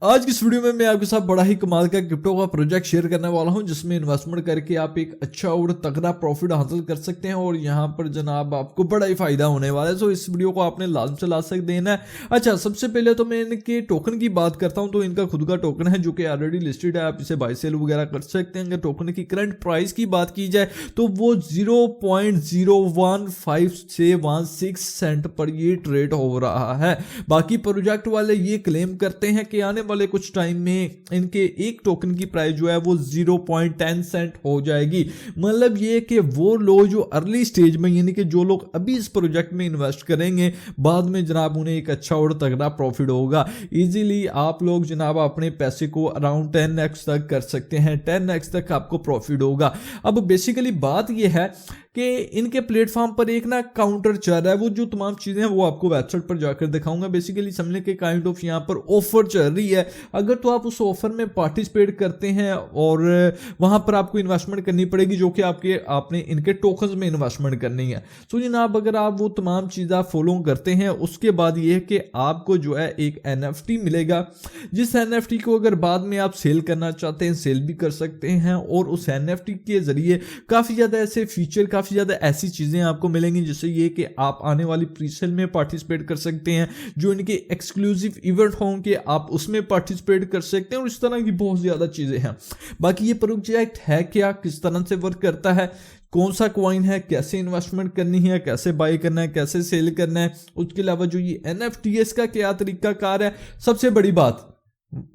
आज की इस वीडियो में मैं आपके साथ बड़ा ही कमाल का क्रिप्टो का प्रोजेक्ट शेयर करने वाला हूं जिसमें इन्वेस्टमेंट करके आप एक अच्छा और तगड़ा प्रॉफिट हासिल कर सकते हैं और यहां पर जनाब आपको बड़ा ही फायदा होने वाला है। तो इस वीडियो को आपने लाजम से लास्ट तक देना है। अच्छा, सबसे पहले तो मैं इनके टोकन की बात करता हूं। तो इनका खुद का टोकन है जो कि ऑलरेडी लिस्टेड है, आप इसे बाय सेल वगैरह कर सकते हैं। अगर टोकन की करंट प्राइस की बात की जाए तो वो 0.015 सेंट पर ये ट्रेड हो रहा है। बाकी प्रोजेक्ट वाले ये क्लेम करते हैं कि आने वाले कुछ टाइम में इनके एक टोकन की प्राइस जो है वो 0.10 सेंट हो जाएगी। मतलब ये कि वो लोग जो अर्ली स्टेज में, यानी कि जो लोग अभी इस प्रोजेक्ट में इन्वेस्ट करेंगे, बाद में जनाब उन्हें एक अच्छा और तगड़ा प्रॉफिट होगा। इजीली आप लोग जनाब अपने पैसे को अराउंड 10x तक कर सकते हैं। 10x तक आपको प्रॉफिट होगा। अब बेसिकली बात ये है कि इनके प्लेटफॉर्म पर एक ना काउंटर चल रहा है। वो जो तमाम चीजें हैं वो आपको वेबसाइट पर जाकर दिखाऊंगा। बेसिकली समझने के काइंड ऑफ यहाँ पर ऑफर चल रही है। अगर तो आप उस ऑफर में पार्टिसिपेट करते हैं और वहां पर आपको इन्वेस्टमेंट करनी पड़ेगी जो कि आपने इनके टोकन्स में इन्वेस्टमेंट करनी है। तो जनाब अगर आप वो तमाम चीज़ें फॉलो करते हैं उसके बाद ये है कि आपको जो है एक NFT मिलेगा, जिस NFT को अगर बाद में आप सेल करना चाहते हैं सेल भी कर सकते हैं। और उस NFT के जरिए काफ़ी ज़्यादा ऐसे फीचर, काफ़ी ज़्यादा ऐसी चीज़ें आपको मिलेंगी जिससे ये कि आप आने वाली प्रीसेल में पार्टिसिपेट कर सकते हैं। जो इनके एक्सक्लूसिव इवेंट होंगे आप उसमें पार्टिसिपेट कर सकते हैं और इस तरह की बहुत ज़्यादा चीज़ें हैं। बाकी ये प्रोजेक्ट है क्या, किस तरह से वर्क करता है, कौन सा कॉइन है, कैसे इन्वेस्टमेंट करनी है, कैसे बाय करना है, कैसे सेल करना है, उसके अलावा जो ये NFTs का क्या तरीका कार है, सबसे बड़ी बात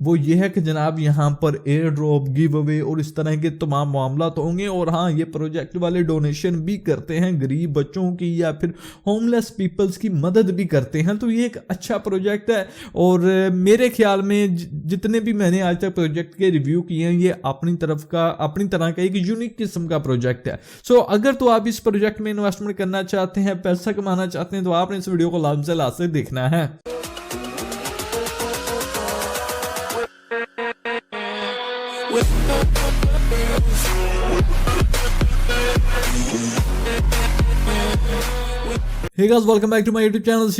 वो ये है कि जनाब यहाँ पर एयर ड्रॉप, गिव अवे और इस तरह के तमाम मामला तो होंगे। और हाँ, ये प्रोजेक्ट वाले डोनेशन भी करते हैं, गरीब बच्चों की या फिर होमलेस पीपल्स की मदद भी करते हैं। तो ये एक अच्छा प्रोजेक्ट है और मेरे ख्याल में जितने भी मैंने आज तक प्रोजेक्ट के रिव्यू किए हैं ये अपनी तरह का एक यूनिक किस्म का प्रोजेक्ट है। सो अगर तो आप इस प्रोजेक्ट में इन्वेस्टमेंट करना चाहते हैं, पैसा कमाना चाहते हैं, तो आपने इस वीडियो को लाजम से लास्ट तक देखना है। Hey guys, welcome back to my YouTube channel with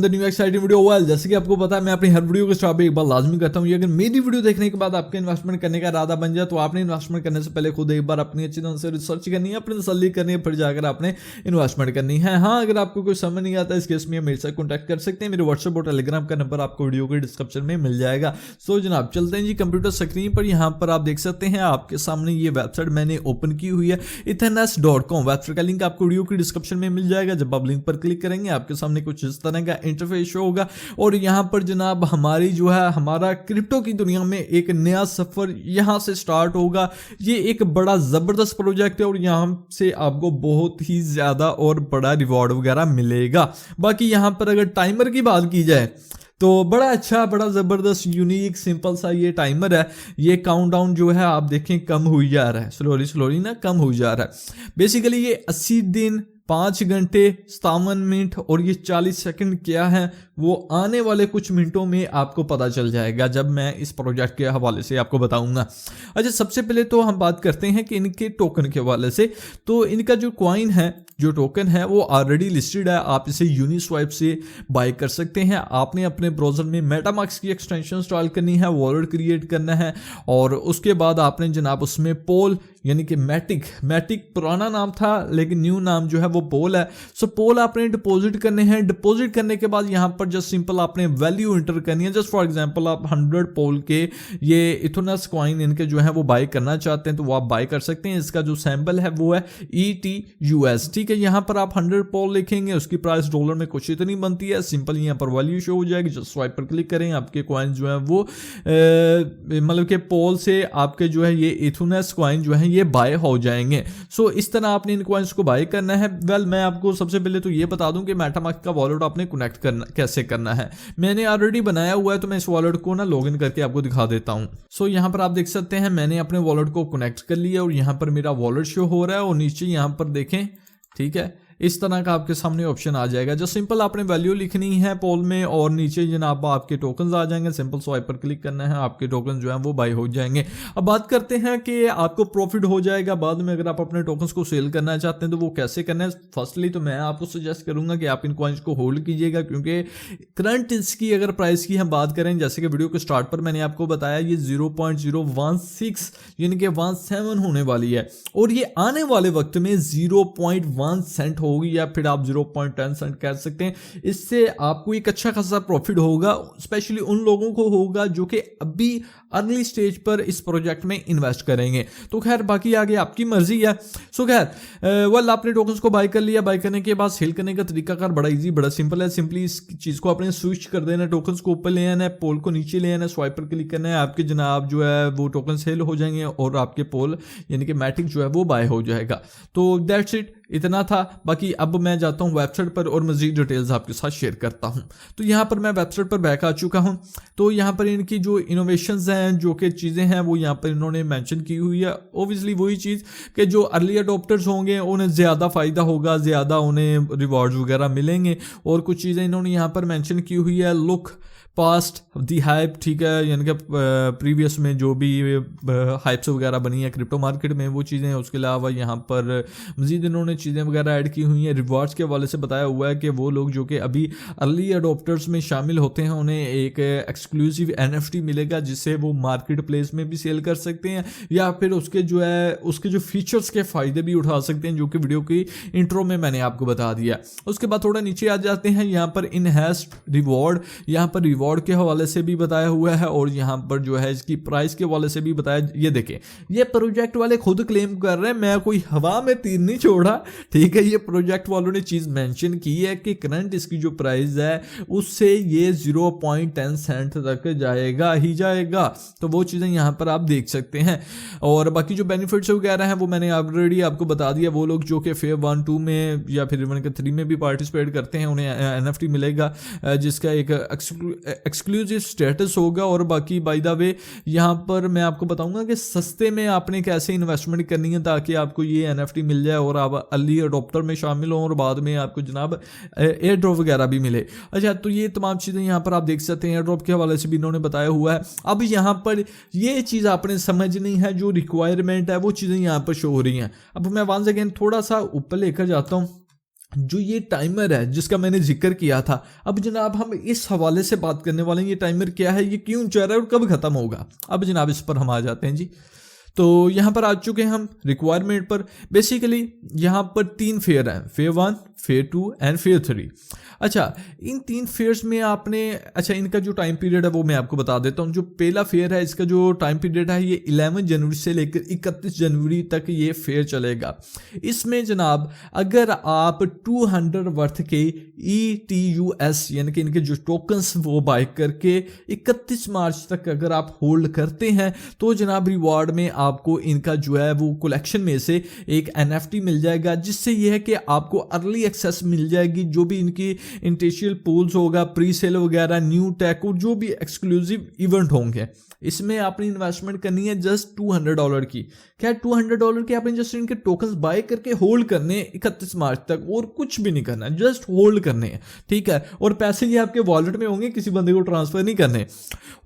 the new exciting video। well, जैसे कि आपको पता है मैं अपनी हर वीडियो के स्टार्ट पे एक बार लाजमी करता हूँ। ये अगर मेरी वीडियो देखने के बाद आपके इन्वेस्टमेंट करने का इरादा बन जाए तो आपने इन्वेस्टमेंट करने से पहले खुद एक बार अपनी अच्छी तरह से रिसर्च करनी है, अपनी तसल्ली करनी है, फिर जाकर आपने इन्वेस्टमेंट करनी है। हाँ, अगर आपको कोई समझ नहीं आता इस केस में मेरे साथ कॉन्टैक्ट कर सकते हैं। मेरे व्हाट्सएप और टेलीग्राम का नंबर आपको वीडियो के डिस्क्रिप्शन में मिल जाएगा। सो जनाब चलते हैं जी कंप्यूटर स्क्रीन पर। यहाँ पर आप देख सकते हैं आपके सामने ये वेबसाइट मैंने ओपन की हुई है, etherness.com। वेबसाइट का लिंक आपको वीडियो के डिस्क्रिप्शन में मिल जाएगा। जब आप लिंक पर क्लिक करेंगे आपके सामने कुछ इस तरह का इंटरफेस होगा और यहां पर जनाब हमारा क्रिप्टो की दुनिया में एक नया सफर यहां से स्टार्ट होगा। ये एक बड़ा जबरदस्त प्रोजेक्ट है और यहां से आपको बहुत ही ज्यादा और बड़ा रिवॉर्ड वगैरह मिलेगा। बाकी यहां पर अगर टाइमर की बात की जाए तो बड़ा अच्छा, बड़ा जबरदस्त, यूनिक, सिंपल सा ये टाइमर है। ये काउंटडाउन जो है आप देखें कम हुई जा रहा है, स्लोली ना कम हुई जा रहा है। बेसिकली ये 80 दिन 5 घंटे 57 मिनट और ये 40 सेकंड क्या है वो आने वाले कुछ मिनटों में आपको पता चल जाएगा जब मैं इस प्रोजेक्ट के हवाले से आपको बताऊंगा। अच्छा, सबसे पहले तो हम बात करते हैं कि इनके टोकन के हवाले से। तो इनका जो कॉइन है, जो टोकन है वो ऑलरेडी लिस्टेड है। आप इसे यूनिस्वाइप से बाय कर सकते हैं। आपने अपने ब्राउजर में मेटामास्क की एक्सटेंशन इंस्टॉल करनी है, वॉलेट क्रिएट करना है और उसके बाद आपने जनाब उसमें पोल यानी कि मैटिक पुराना नाम था लेकिन न्यू नाम जो है वो पोल है। सो पोल आपने डिपॉजिट करने हैं। डिपॉजिट करने के बाद यहाँ पर जस्ट सिंपल आपने वैल्यू इंटर करनी है। जस्ट फॉर एग्जांपल आप 100 पोल के ये इथेनस कॉइन इनके जो है वो बाय करना चाहते हैं तो वो आप बाय कर सकते हैं। इसका जो सैंपल है वो है ETUS। ठीक है, यहाँ पर आप 100 पोल लिखेंगे, उसकी प्राइस डॉलर में कुछ इतनी बनती है। सिंपल यहाँ पर वैल्यू शो हो जाएगी। जस्ट स्वाइप पर क्लिक करें, आपके कॉइन जो है वो मतलब के पोल से आपके जो है ये इथेनस कॉइन जो है ये बाय हो जाएंगे। सो इस तरह आपने इन कॉइन्स को बाय करना है। वेल, मैं आपको सबसे पहले तो ये बता दूं कि मेटामास्क का वॉलेट आपने कनेक्ट कैसे करना है। मैंने ऑलरेडी बनाया हुआ है तो मैं इस वॉलेट को ना लॉगिन करके आपको दिखा देता हूं। सो यहां पर आप देख सकते हैं मैंने अपने वॉलेट को कनेक्ट कर लिया और यहां पर मेरा वॉलेट शो हो रहा है और नीचे यहां पर देखें, ठीक है, इस तरह का आपके सामने ऑप्शन आ जाएगा। जो सिंपल आपने वैल्यू लिखनी है पोल में और नीचे जनाब आपके टोकन्स आ जाएंगे, सिंपल स्वाइप पर क्लिक करना है, आपके टोकन जो है वो बाय हो जाएंगे। अब बात करते हैं कि आपको प्रॉफिट हो जाएगा बाद में अगर आप अपने टोकन्स को सेल करना चाहते हैं तो वो कैसे करना है। फर्स्टली तो मैं आपको सजेस्ट करूंगा कि आप इन कॉइन्स को होल्ड कीजिएगा, क्योंकि करंट इसकी अगर प्राइस की हम बात करें, जैसे कि वीडियो के स्टार्ट पर मैंने आपको बताया ये 0.016 यानी कि 17 होने वाली है और ये आने वाले वक्त में 0.1 सेंट होगी या फिर आप 0.10 सेंट कह सकते हैं। इससे आपको एक अच्छा खासा प्रॉफिट होगा, स्पेशली उन लोगों को होगा जो कि अभी अर्ली स्टेज पर इस प्रोजेक्ट में इन्वेस्ट करेंगे। तो खैर बाकी आगे आपकी मर्जी है। सो खैर वेल आपने टोकन्स को बाय कर लिया, बाय करने के बाद सेल करने का तरीकाकार बड़ा इजी बड़ा सिंपल है। सिंपली इस चीज़ को आपने स्विच कर देना, टोकन्स को ऊपर ले आना है, पोल को नीचे ले आना है, स्वाइप पर क्लिक करना है, आपके जनाब जो है वो टोकन सेल हो जाएंगे और आपके पोल यानी कि मैटिक जो है वो बाय हो जाएगा। तो दैट्स इट, इतना था। बाकी अब मैं जाता हूं वेबसाइट पर और मजीद डिटेल्स आपके साथ शेयर करता हूं। तो यहां पर मैं वेबसाइट पर बैक आ चुका हूं। तो यहां पर इनकी जो इनोवेशंस हैं, जो कि चीज़ें हैं वो यहां पर इन्होंने मेंशन की हुई है। ओबियसली वही चीज़ कि जो अर्ली अडोप्टर्स होंगे उन्हें ज़्यादा फ़ायदा होगा, ज़्यादा उन्हें रिवॉर्ड्स वगैरह मिलेंगे। और कुछ चीज़ें इन्होंने यहाँ पर मेंशन की हुई है, लुक पास्ट दी हाइप, ठीक है, यानी कि प्रीवियस में जो भी हाइप्स वगैरह बनी है क्रिप्टो मार्केट में वो चीज़ें हैं। उसके अलावा यहाँ पर मज़ीद इन्होंने चीज़ें वगैरह ऐड की हुई हैं। रिवॉर्ड्स के हवाले से बताया हुआ है कि वो लोग जो कि अभी अर्ली अडोप्टर्स में शामिल होते हैं उन्हें एक एक्सक्लूसिव NFT मिलेगा जिससे वो मार्केट प्लेस में भी सेल कर सकते हैं या फिर उसके जो है उसके जो फीचर्स के फ़ायदे भी उठा सकते हैं, जो कि वीडियो की इंट्रो में मैंने आपको बता दिया। उसके बाद थोड़ा नीचे आ जाते हैं, यहाँ पर इनहैंस्ड रिवॉर्ड, यहाँ पर रिवॉर्ड के हवाले से भी बताया हुआ है और यहाँ पर जो है इसकी प्राइस के हवाले से भी बताया। ये देखें, ये प्रोजेक्ट वाले खुद क्लेम कर रहे हैं, मैं कोई हवा में तीर नहीं छोड़ा, ठीक है। ये प्रोजेक्ट वालों ने चीज़ मेंशन की है कि करंट इसकी जो प्राइस है उससे ये 0.10 सेंट तक जाएगा ही जाएगा। तो वो चीज़ें यहाँ पर आप देख सकते हैं। और बाकी जो बेनिफिट्स वगैरह हैं वो मैंने ऑलरेडी आपको बता दिया। वो लोग जो कि फेयर 1, 2 में या फिर इवन के 3 में भी पार्टिसिपेट करते हैं उन्हें NFT मिलेगा जिसका एक एक्सक्लूसिव स्टेटस होगा। और बाकी बाय द वे यहाँ पर मैं आपको बताऊंगा कि सस्ते में आपने कैसे इन्वेस्टमेंट करनी है ताकि आपको ये NFT मिल जाए और आप अर्ली अडोप्टर में शामिल हों और बाद में आपको जनाब एयर ड्रॉप वगैरह भी मिले। अच्छा, तो ये तमाम चीज़ें यहाँ पर आप देख सकते हैं। एयर ड्रॉप के हवाले से भी इन्होंने बताया हुआ है। अब यहाँ पर ये चीज़ आपने समझनी है, जो रिक्वायरमेंट है वो चीज़ें यहाँ पर शो हो रही हैं। अब मैं वंस अगेन थोड़ा सा ऊपर लेकर जाता हूँ। जो ये टाइमर है जिसका मैंने जिक्र किया था, अब जनाब हम इस हवाले से बात करने वाले हैं। ये टाइमर क्या है, ये क्यों चल रहा है और कब ख़त्म होगा। अब जनाब इस पर हम आ जाते हैं जी। तो यहाँ पर आ चुके हैं हम रिक्वायरमेंट पर। बेसिकली यहाँ पर 3 फेयर हैं, फेयर 1, फेयर 2 एंड फेयर 3। अच्छा, इन 3 फेयर्स में आपने इनका जो टाइम पीरियड है वो मैं आपको बता देता हूँ। जो पहला फेयर है इसका जो टाइम पीरियड है ये 11 जनवरी से लेकर 31 जनवरी तक ये फेयर चलेगा। इसमें जनाब अगर आप 200 वर्थ के ETUS यानी कि इनके जो टोकन्स वो बाय करके 31 मार्च तक अगर आप होल्ड करते हैं तो जनाब रिवॉर्ड में आपको इनका जो है वो कलेक्शन में से एक NFT मिल जाएगा, जिससे ये है कि आपको अर्ली एक्सेस मिल जाएगी। जो भी इनकी इंटेशियल पूल्स होगा, प्री सेल वगैरह, न्यू टेक और जो भी एक्सक्लूसिव इवेंट होंगे, इसमें आपने इन्वेस्टमेंट करनी है जस्ट $200 की। क्या $200 के आपने जस्ट इनके टोकन्स बाय करके होल्ड करने 31 मार्च तक, और कुछ भी नहीं करना, जस्ट होल्ड करने हैं, ठीक है। और पैसे ये आपके वॉलेट में होंगे, किसी बंदे को ट्रांसफर नहीं करने।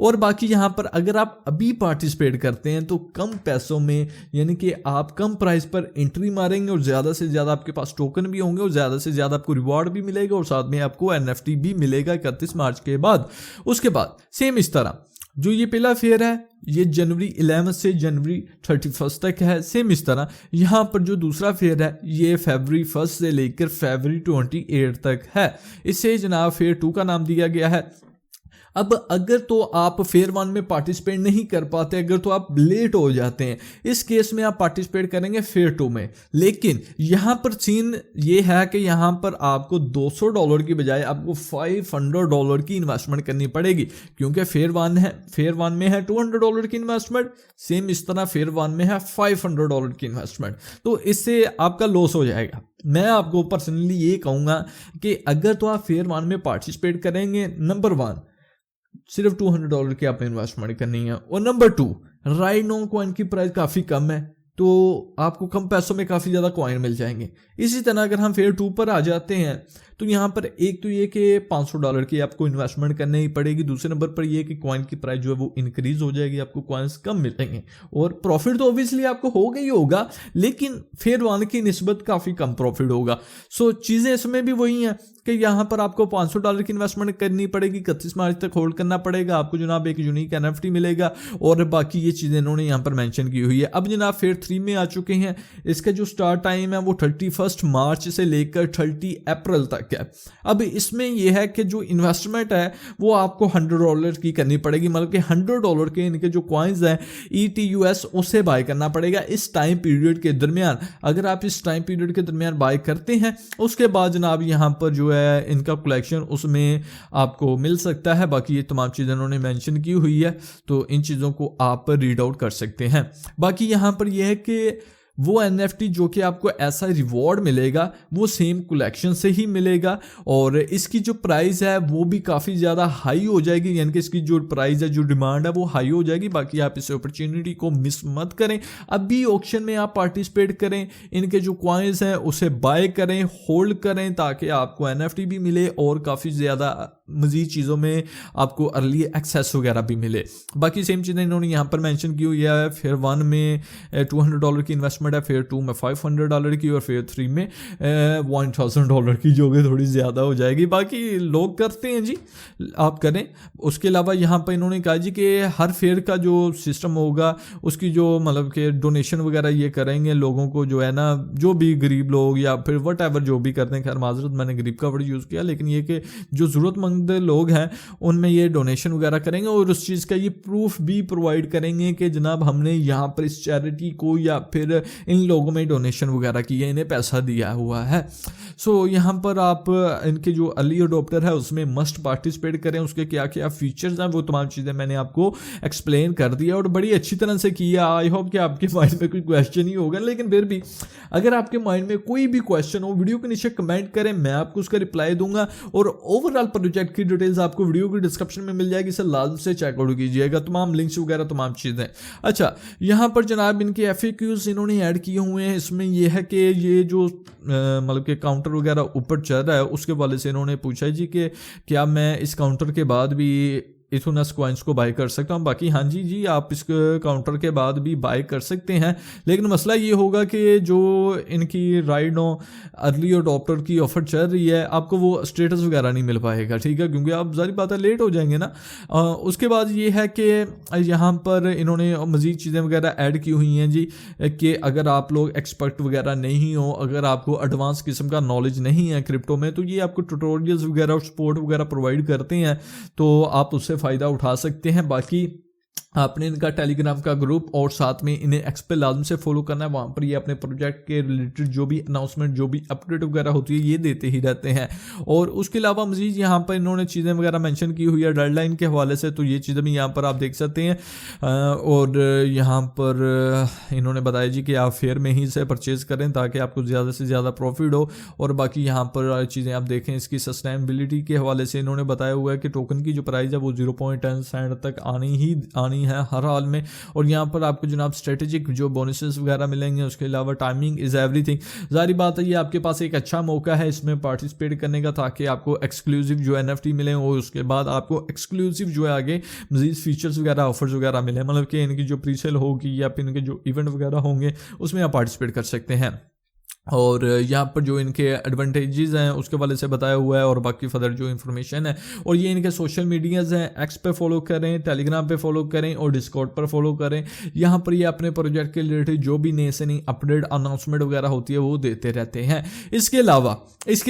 और बाकी यहाँ पर अगर आप अभी पार्टिसिपेट करते हैं तो कम पैसों में यानी कि आप कम प्राइस पर एंट्री मारेंगे और ज़्यादा से ज़्यादा आपके पास टोकन भी होंगे और ज़्यादा से ज़्यादा आपको रिवॉर्ड भी मिलेगा और साथ में आपको NFT भी मिलेगा 31 मार्च के बाद। उसके बाद सेम इस तरह जो ये पहला फेयर है ये जनवरी 11 से जनवरी 31 तक है। सेम इस तरह यहाँ पर जो दूसरा फेयर है ये फरवरी 1 से लेकर फरवरी 28 तक है। इसे जनाब फेयर 2 का नाम दिया गया है। अब अगर तो आप फेयर 1 में पार्टिसिपेट नहीं कर पाते, अगर तो आप लेट हो जाते हैं, इस केस में आप पार्टिसिपेट करेंगे फेयर 2 में। लेकिन यहाँ पर सीन ये है कि यहाँ पर आपको $200 की बजाय आपको $500 की इन्वेस्टमेंट करनी पड़ेगी, क्योंकि फेयर 1 में है $200 की इन्वेस्टमेंट, सेम इस तरह फेयर 1 में है $500 की इन्वेस्टमेंट। तो इससे आपका लॉस हो जाएगा। मैं आपको पर्सनली ये कहूँगा कि अगर तो आप फेयर 1 में पार्टिसिपेट करेंगे, नंबर 1 सिर्फ $200 की आपने इन्वेस्टमेंट करनी है, और नंबर 2 राइट नाउ कॉइन की प्राइस काफ़ी कम है, तो आपको कम पैसों में काफ़ी ज़्यादा कॉइन मिल जाएंगे। इसी तरह अगर हम फेयर 2 पर आ जाते हैं तो यहाँ पर एक तो ये कि $500 की आपको इन्वेस्टमेंट करनी ही पड़ेगी। दूसरे नंबर पर ये कि कॉइन की प्राइस जो है वो इंक्रीज हो जाएगी, आपको कॉइन्स कम मिलेंगे और प्रॉफिट तो ऑब्वियसली आपको होगा ही होगा, लेकिन फेयर 1 की निस्बत काफ़ी कम प्रॉफिट होगा। सो चीज़ें इसमें भी वही हैं कि यहाँ पर आपको $500 की इन्वेस्टमेंट करनी पड़ेगी, 31 मार्च तक होल्ड करना पड़ेगा, आपको जनाब एक यूनिक NFT मिलेगा और बाकी ये चीज़ें इन्होंने यहाँ पर मेंशन की हुई है। अब जनाब फेयर 3 में आ चुके हैं। इसका जो स्टार्ट टाइम है वो 31 मार्च से लेकर 30 अप्रैल तक है। अब इसमें यह है कि जो इन्वेस्टमेंट है वो आपको $100 की करनी पड़ेगी, मतलब कि $100 के इनके जो कॉइन्स हैं ETUS उसे बाय करना पड़ेगा इस टाइम पीरियड के दरमियान। अगर आप इस टाइम पीरियड के दरमियान बाय करते हैं उसके बाद जनाब यहाँ पर जो है इनका कलेक्शन उसमें आपको मिल सकता है। बाकी ये तमाम चीज़ें उन्होंने मेंशन की हुई है, तो इन चीज़ों को आप रीड आउट कर सकते हैं। बाकी यहाँ पर यह है कि वो NFT जो कि आपको ऐसा रिवॉर्ड मिलेगा वो सेम कलेक्शन से ही मिलेगा और इसकी जो प्राइस है वो भी काफ़ी ज़्यादा हाई हो जाएगी, यानी कि इसकी जो प्राइस है, जो डिमांड है वो हाई हो जाएगी। बाकी आप इस अपॉर्चुनिटी को मिस मत करें, अभी ऑक्शन में आप पार्टिसिपेट करें, इनके जो कॉइन्स हैं उसे बाय करें, होल्ड करें ताकि आपको NFT भी मिले और काफ़ी ज़्यादा मज़ीद चीज़ों में आपको अर्ली एक्सेस वगैरह भी मिले। बाकी सेम चीज़ें इन्होंने यहाँ पर मेंशन की हुई है। फेयर 1 में $200 की इन्वेस्टमेंट है, फेयर 2 में $500 की और फेयर 3 में $1000 की, जो कि थोड़ी ज़्यादा हो जाएगी। बाकी लोग करते हैं जी, आप करें। उसके अलावा यहाँ पर इन्होंने कहा जी कि हर फेयर का जो सिस्टम होगा उसकी जो मतलब कि डोनेशन वगैरह ये करेंगे लोगों को, जो है ना, जो भी गरीब लोग या फिर वट एवर जो भी करते हैं, खैर माजरत मैंने गरीब का वर्ड यूज़ किया, लेकिन ये कि जो ज़रूरतमंद लोग हैं उनमें ये डोनेशन वगैरह करेंगे और उस चीज़ का ये प्रूफ भी प्रोवाइड करेंगे कि जनाब हमने यहाँ पर इस चैरिटी को या फिर इन लोगों में डोनेशन वगैरह की है, इन्हें पैसा दिया हुआ है। सो यहाँ पर आप इनके जो अर्ली अडोप्टर है उसमें मस्ट पार्टिसिपेट करें। उसके क्या क्या फीचर्स हैं वो तमाम चीज़ें मैंने आपको एक्सप्लेन कर दिया और बड़ी अच्छी तरह से किया। आई होप कि आपके माइंड में कोई क्वेश्चन ही होगा, लेकिन फिर भी अगर आपके माइंड में कोई भी क्वेश्चन हो वीडियो के नीचे कमेंट करें, मैं आपको उसका रिप्लाई दूंगा और ओवरऑल प्रोजेक्ट की डिटेल्स आपको वीडियो की डिस्क्रिप्शन में मिल जाएगी, इसे लाजम से चेकआउट कीजिएगा, तमाम लिंक्स वगैरह तमाम चीज़ें। अच्छा, यहाँ पर जनाब इनके FAQs इन्होंने ऐड किए हुए हैं। इसमें यह है कि ये जो मतलब कि काउंटर वगैरह ऊपर चल रहा है उसके वाले से इन्होंने पूछा है जी कि क्या मैं इस काउंटर के बाद भी इथोनस कॉइन्स को बाय कर सकता हूँ। बाकी हाँ जी आप इस काउंटर के बाद भी बाय कर सकते हैं, लेकिन मसला ये होगा कि जो इनकी राइड नो अर्ली अडॉप्टर की ऑफर चल रही है आपको वो स्टेटस वगैरह नहीं मिल पाएगा, ठीक है, क्योंकि आप ज़ाहिर बात है लेट हो जाएंगे ना। उसके बाद ये है कि यहाँ पर इन्होंने मज़ीद चीज़ें वगैरह ऐड की हुई हैं जी कि अगर आप लोग एक्सपर्ट वगैरह नहीं हो, अगर आपको एडवांस किस्म का नॉलेज नहीं है क्रिप्टो में, तो ये आपको ट्यूटोरियल्स वगैरह और सपोर्ट वगैरह प्रोवाइड करते हैं, तो आप उससे फ़ायदा उठा सकते हैं। बाकी आपने इनका टेलीग्राम का ग्रुप और साथ में इन्हें एक्स पे लाजम से फॉलो करना है, वहाँ पर ये अपने प्रोजेक्ट के रिलेटेड जो भी अनाउंसमेंट जो भी अपडेट वगैरह होती है ये देते ही रहते हैं। और उसके अलावा मज़ीद यहाँ पर इन्होंने चीज़ें वगैरह मेंशन की हुई है डेडलाइन के हवाले से, तो ये चीज़ें भी यहाँ पर आप देख सकते हैं। और यहाँ पर इन्होंने बताया जी कि आप फेयर में ही से परचेज़ करें ताकि आपको ज़्यादा से ज़्यादा प्रॉफिट हो। और बाकी यहाँ पर चीज़ें आप देखें, इसकी सस्टेनेबिलिटी के हवाले से इन्होंने बताया हुआ है कि टोकन की जो प्राइस है वो 0.10 सेंट तक आनी है हर हाल में। और यहाँ पर आपको जनाब स्ट्रेटेजिक जो बोनसेस वगैरह मिलेंगे, उसके अलावा टाइमिंग इज़ एवरीथिंग। जारी बात है ये आपके पास एक अच्छा मौका है इसमें पार्टिसिपेट करने का ताकि आपको एक्सक्लूसिव जो NFT मिले और उसके बाद आपको एक्सक्लूसिव जो है आगे मज़ीद फीचर्स वगैरह ऑफर्स वगैरह मिले, मतलब कि इनकी जो प्रीसेल होगी या फिर इनके जो इवेंट वगैरह होंगे उसमें आप पार्टिसिपेट कर सकते हैं। और यहाँ पर जो इनके एडवांटेजेस हैं उसके वाले से बताया हुआ है और बाकी फर्दर जो इन्फॉर्मेशन है। और ये इनके सोशल मीडियाज़ हैं, एक्स पे फॉलो करें, टेलीग्राम पे फॉलो करें और डिस्कॉर्ड पर फॉलो करें। यहाँ पर ये अपने प्रोजेक्ट के रिलेटेड जो भी नई से नई अपडेट अनाउंसमेंट वगैरह होती है वो देते रहते हैं। इसके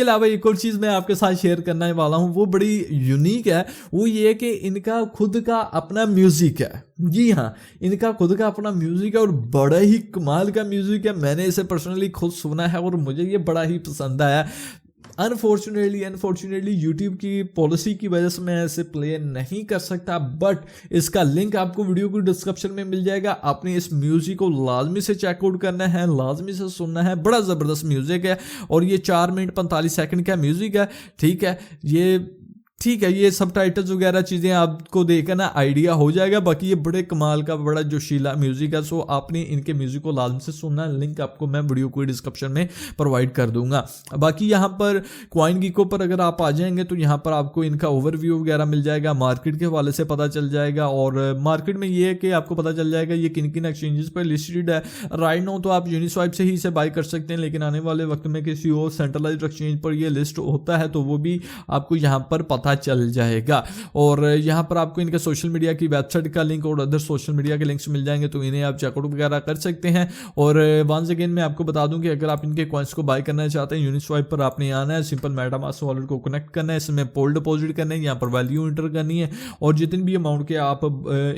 अलावा एक और चीज़ मैं आपके साथ शेयर करने वाला हूँ, वो बड़ी यूनिक है। वो ये कि इनका खुद का अपना म्यूज़िक है। जी हाँ, इनका खुद का अपना म्यूज़िक है और बड़ा ही कमाल का म्यूज़िक है। मैंने इसे पर्सनली खुद सुना है और मुझे ये बड़ा ही पसंद आया। अनफॉर्चुनेटली यूट्यूब की पॉलिसी की वजह से मैं इसे प्ले नहीं कर सकता, बट इसका लिंक आपको वीडियो की डिस्क्रिप्शन में मिल जाएगा। आपने इस म्यूज़िक को लाजमी से चेकआउट करना है, लाजमी से सुनना है। बड़ा ज़बरदस्त म्यूज़िक है और ये 4 मिनट 45 सेकंड का म्यूज़िक है, ठीक है। ये ठीक है, ये सब टाइटल्स वगैरह चीज़ें आपको देखकर ना आइडिया हो जाएगा। बाकी ये बड़े कमाल का बड़ा जोशीला म्यूजिक है, सो आपने इनके म्यूजिक को लाजम से सुनना। लिंक आपको मैं वीडियो को डिस्क्रिप्शन में प्रोवाइड कर दूंगा। बाकी यहाँ पर कॉइन गीको पर अगर आप आ जाएंगे तो यहाँ पर आपको इनका ओवरव्यू वगैरह मिल जाएगा, मार्केट के हवाले से पता चल जाएगा। और मार्केट में ये है कि आपको पता चल जाएगा ये किन किन एक्सचेंजेस पर लिस्टेड है। राइट नाउ तो आप यूनिस्वाइप से ही इसे बाय कर सकते हैं, लेकिन आने वाले वक्त में किसी और सेंट्रलाइज्ड एक्सचेंज पर ये लिस्ट होता है तो वो भी आपको यहाँ पर पता चल जाएगा। और यहाँ पर आपको इनके सोशल मीडिया की वेबसाइट का लिंक और अदर सोशल मीडिया के लिंक्स मिल जाएंगे, तो इन्हें आप चेकआउट वगैरह कर सकते हैं। और वंस अगेन मैं आपको बता दूं कि अगर आप इनके कॉइन्स को बाय करना चाहते हैं, यूनिस्वाइप पर आपने आना है, सिंपल मेटामास्क वॉलेट को कनेक्ट करना है, इसमें पोल डिपॉजिट करना है, यहाँ पर वैल्यू इंटर करनी है और जितनी भी अमाउंट के आप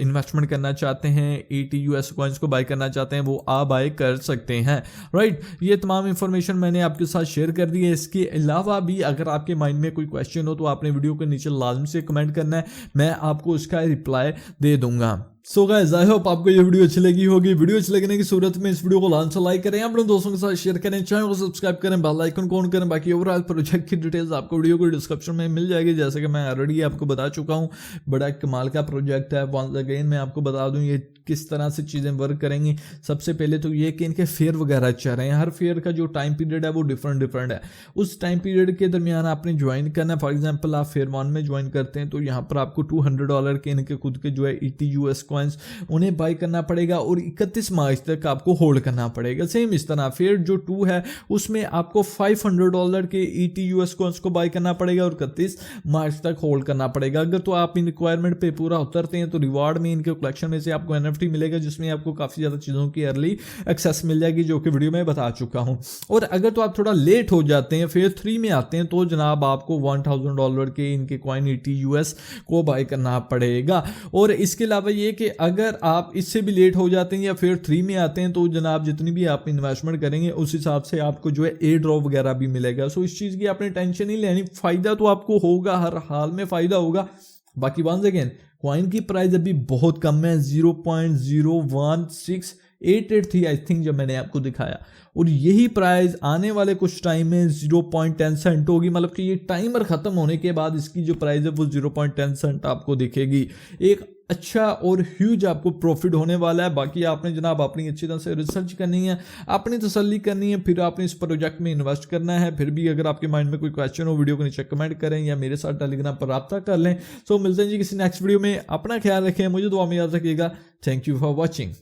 इन्वेस्टमेंट करना चाहते हैं, ATUS कॉइन्स को बाय करना चाहते हैं, वो आप बाय कर सकते हैं। राइट, ये तमाम इंफॉर्मेशन मैंने आपके साथ शेयर कर दी है। इसके अलावा भी अगर आपके माइंड में कोई क्वेश्चन हो तो आपने वीडियो के नीचे लाजमी से कमेंट करना है, मैं आपको उसका रिप्लाई दे दूंगा। सो गाइस, आई होप आपको ये वीडियो अच्छी लगी होगी। वीडियो अच्छी लगने की सूरत में इस वीडियो को लाजमी से लाइक करें, अपने दोस्तों के साथ शेयर करें, चैनल को सब्सक्राइब करें, बेल आइकन को ऑन करें। बाकी ओवरऑल प्रोजेक्ट की डिटेल्स आपको वीडियो को डिस्क्रिप्शन में मिल जाएगी, जैसे कि मैं ऑलरेडी आपको बता चुका हूँ। बड़ा कमाल का प्रोजेक्ट है। वंस अगेन मैं आपको बता दूँ ये किस तरह से चीज़ें वर्क करेंगी। सबसे पहले तो ये कि इनके फेयर वगैरह चल रहे हैं, हर फेयर का जो टाइम पीरियड है वो डिफरेंट है। उस टाइम पीरियड के दरमियान आपने ज्वाइन करना है। फॉर एग्जांपल आप फेयर 1 में ज्वाइन करते हैं तो यहाँ पर आपको $200 के इनके खुद के जो है ETUS कॉइन्स उन्हें बाय करना पड़ेगा और 31 मार्च तक आपको होल्ड करना पड़ेगा। सेम इस तरह फेयर जो 2 है उसमें आपको $500 के ETUS कॉइन्स को बाय करना पड़ेगा और 31 मार्च तक होल्ड करना पड़ेगा। अगर तो आप इन रिक्वायरमेंट पे पूरा उतरते हैं तो रिवार्ड में इनके कलेक्शन में से आपको NFT मिलेगा, जिसमें आपको काफ़ी ज़्यादा चीज़ों की अर्ली एक्सेस मिल जाएगी, जो कि वीडियो में बता चुका हूँ। और अगर तो आप थोड़ा लेट हो जाते हैं, फेयर 3 में आते हैं, तो जनाब आपको $1000 के इनके कॉइन ETUS को बाय करना पड़ेगा। और इसके अलावा ये कि अगर आप इससे भी लेट हो जाते हैं या फेयर 3 में आते हैं तो जनाब जितनी भी आप इन्वेस्टमेंट करेंगे उस हिसाब से आपको जो है एयर ड्रॉप वगैरह भी मिलेगा। सो इस चीज़ की आपने टेंशन नहीं लेनी, फ़ायदा तो आपको होगा, हर हाल में फ़ायदा होगा। बाकी वंस अगेन कॉइन की प्राइस अभी बहुत कम है, 0.01688 थी आई थिंक जब मैंने आपको दिखाया, और यही प्राइस आने वाले कुछ टाइम में 0.10 सेंट होगी। मतलब कि ये टाइमर ख़त्म होने के बाद इसकी जो प्राइस है वो 0.10 सेंट आपको दिखेगी। एक अच्छा और ह्यूज आपको प्रॉफिट होने वाला है। बाकी आपने जनाब अपनी अच्छी तरह से रिसर्च करनी है, अपनी तसल्ली करनी है, फिर आपने इस प्रोजेक्ट में इन्वेस्ट करना है। फिर भी अगर आपके माइंड में कोई क्वेश्चन हो वीडियो को नीचे कमेंट करें या मेरे साथ टेलीग्राम पर रब्ता कर लें। सो मिलते हैं जी किसी नेक्स्ट वीडियो में। अपना ख्याल रखें, मुझे दुआ में याद रखिएगा। Thank you for watching.